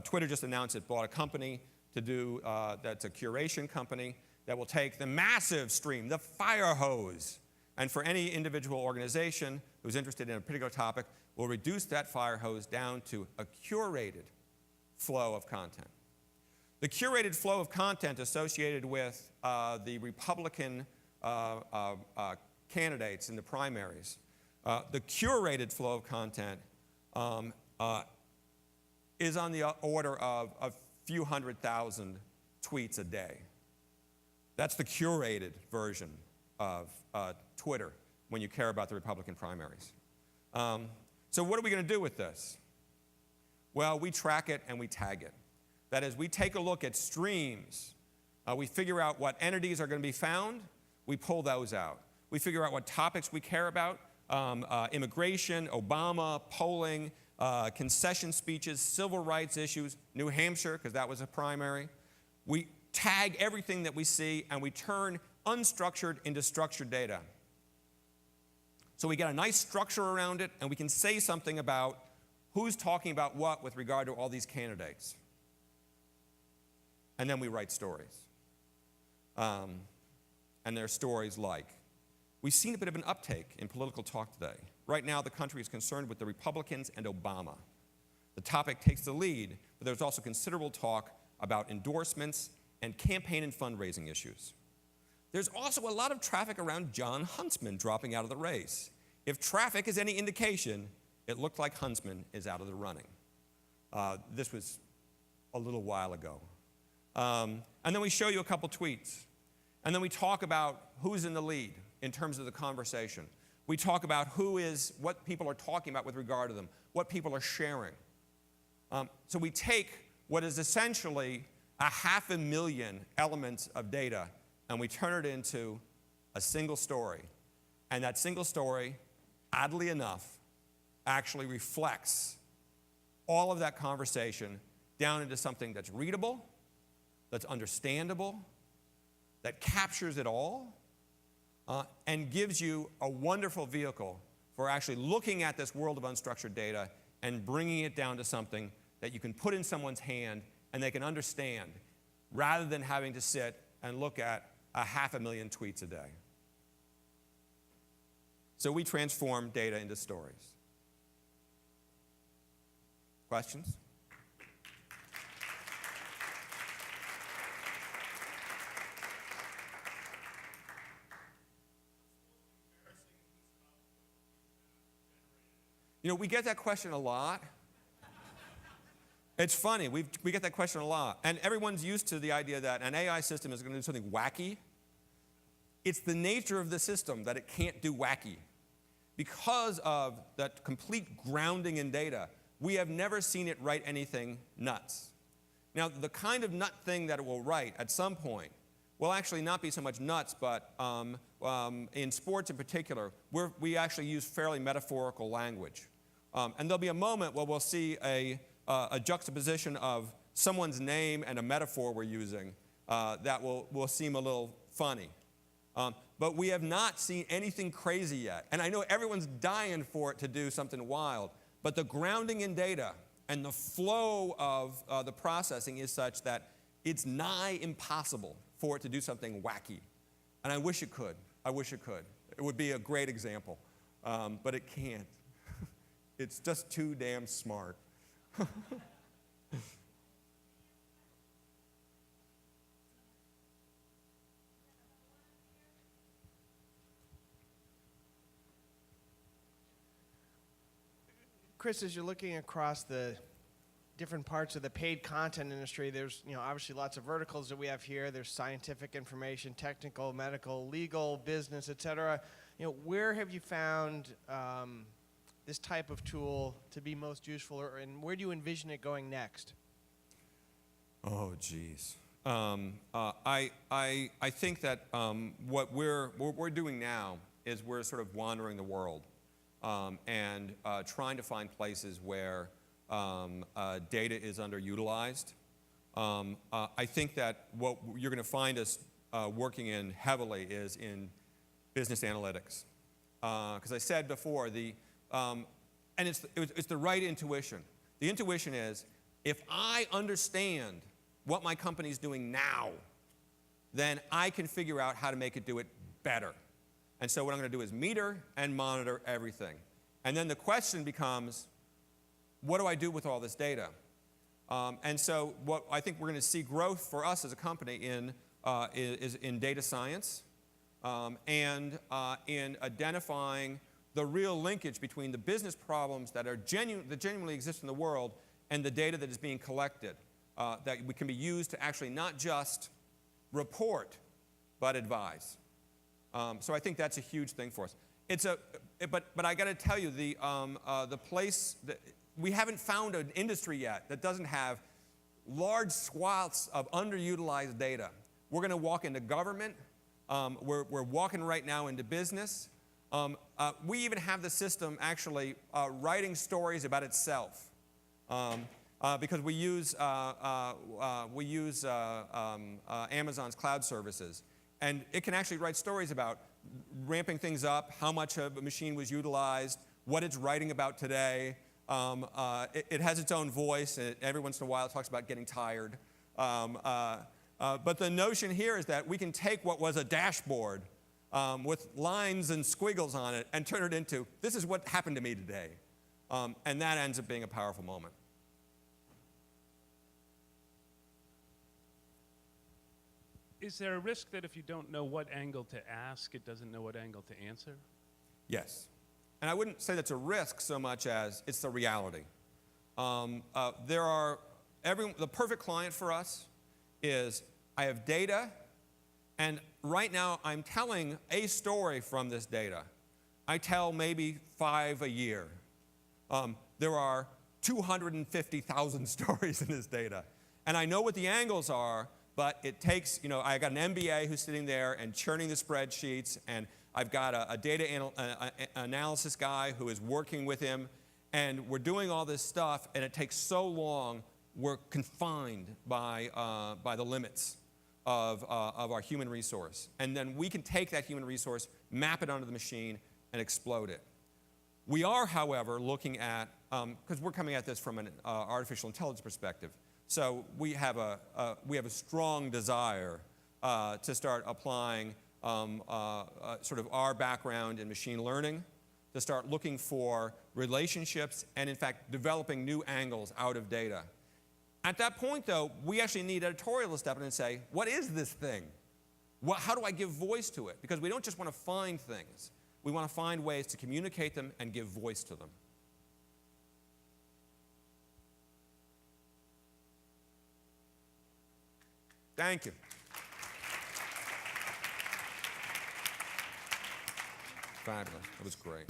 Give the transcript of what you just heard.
Twitter just announced it bought a company to do, that's a curation company that will take the massive stream, the fire hose, and for any individual organization who's interested in a particular topic, will reduce that fire hose down to a curated flow of content. The curated flow of content associated with the Republican candidates in the primaries, the curated flow of content is on the order of a few 100,000 tweets a day. That's the curated version of Twitter when you care about the Republican primaries. So what are we going to do with this? Well, we track it and we tag it. That is, we take a look at streams. We figure out what entities are going to be found. We pull those out. We figure out what topics we care about. Immigration, Obama, polling, concession speeches, civil rights issues, New Hampshire, because that was a primary. We tag everything that we see, and we turn unstructured into structured data. So we get a nice structure around it, and we can say something about who's talking about what with regard to all these candidates. And then we write stories. And there are stories like, we've seen a bit of an uptake in political talk today. Right now, the country is concerned with the Republicans and Obama. The topic takes the lead, but there's also considerable talk about endorsements and campaign and fundraising issues. There's also a lot of traffic around John Huntsman dropping out of the race. If traffic is any indication, it looked like Huntsman is out of the running. This was a little while ago. And then we show you a couple tweets. And then we talk about who's in the lead in terms of the conversation. We talk about what people are talking about with regard to them, what people are sharing. So we take what is essentially 500,000 elements of data, and we turn it into a single story. And that single story, oddly enough, actually reflects all of that conversation down into something that's readable, that's understandable, that captures it all, and gives you a wonderful vehicle for actually looking at this world of unstructured data and bringing it down to something that you can put in someone's hand and they can understand, rather than having to sit and look at 500,000 tweets a day. So we transform data into stories. Questions? You know, we get that question a lot. It's funny, we get that question a lot. And everyone's used to the idea that an AI system is going to do something wacky. It's the nature of the system that it can't do wacky. Because of that complete grounding in data, we have never seen it write anything nuts. Now, the kind of nut thing that it will write at some point will actually not be so much nuts, but in sports in particular, we actually use fairly metaphorical language. And there'll be a moment where we'll see a juxtaposition of someone's name and a metaphor we're using that will seem a little funny. But we have not seen anything crazy yet. And I know everyone's dying for it to do something wild, but the grounding in data and the flow of the processing is such that it's nigh impossible for it to do something wacky. And I wish it could. I wish it could. It would be a great example. But it can't. It's just too damn smart. Chris, as you're looking across the different parts of the paid content industry, there's obviously lots of verticals that we have here. There's scientific information, technical, medical, legal, business, et cetera. Where have you found this type of tool to be most useful, and where do you envision it going next? Oh, geez. I think that what we're doing now is we're sort of wandering the world and trying to find places where data is underutilized. I think that what you're going to find us working in heavily is in business analytics. Because I said before, and it's the right intuition. The intuition is, if I understand what my company's doing now, then I can figure out how to make it do it better. And so what I'm going to do is meter and monitor everything. And then the question becomes, what do I do with all this data? And so what I think we're going to see growth for us as a company is in data science and in identifying the real linkage between the business problems that genuinely exist in the world and the data that is being collected that can be used to actually not just report, but advise. So I think that's a huge thing for us. But I got to tell you, the place that we haven't found an industry yet that doesn't have large swaths of underutilized data. We're going to walk into government. We're walking right now into business. We even have the system actually writing stories about itself because we use Amazon's cloud services. And it can actually write stories about ramping things up, how much of a machine was utilized, what it's writing about today. It has its own voice, and every once in a while it talks about getting tired. But the notion here is that we can take what was a dashboard with lines and squiggles on it and turn it into, this is what happened to me today. And that ends up being a powerful moment. Is there a risk that if you don't know what angle to ask, it doesn't know what angle to answer? Yes. And I wouldn't say that's a risk so much as it's the reality. The perfect client for us is I have data, and right now I'm telling a story from this data. I tell maybe 5 a year. There are 250,000 stories in this data. And I know what the angles are, but it takes, I got an MBA who's sitting there and churning the spreadsheets, and I've got a data analysis guy who is working with him, and we're doing all this stuff, and it takes so long, we're confined by the limits of our human resource. And then we can take that human resource, map it onto the machine, and explode it. We are, however, looking at, because we're coming at this from an artificial intelligence perspective, so we have a strong desire to start applying sort of our background in machine learning, to start looking for relationships and, in fact, developing new angles out of data. At that point, though, we actually need editorial to step in and say, what is this thing? How do I give voice to it? Because we don't just want to find things. We want to find ways to communicate them and give voice to them. Thank you. Fabulous. That was great.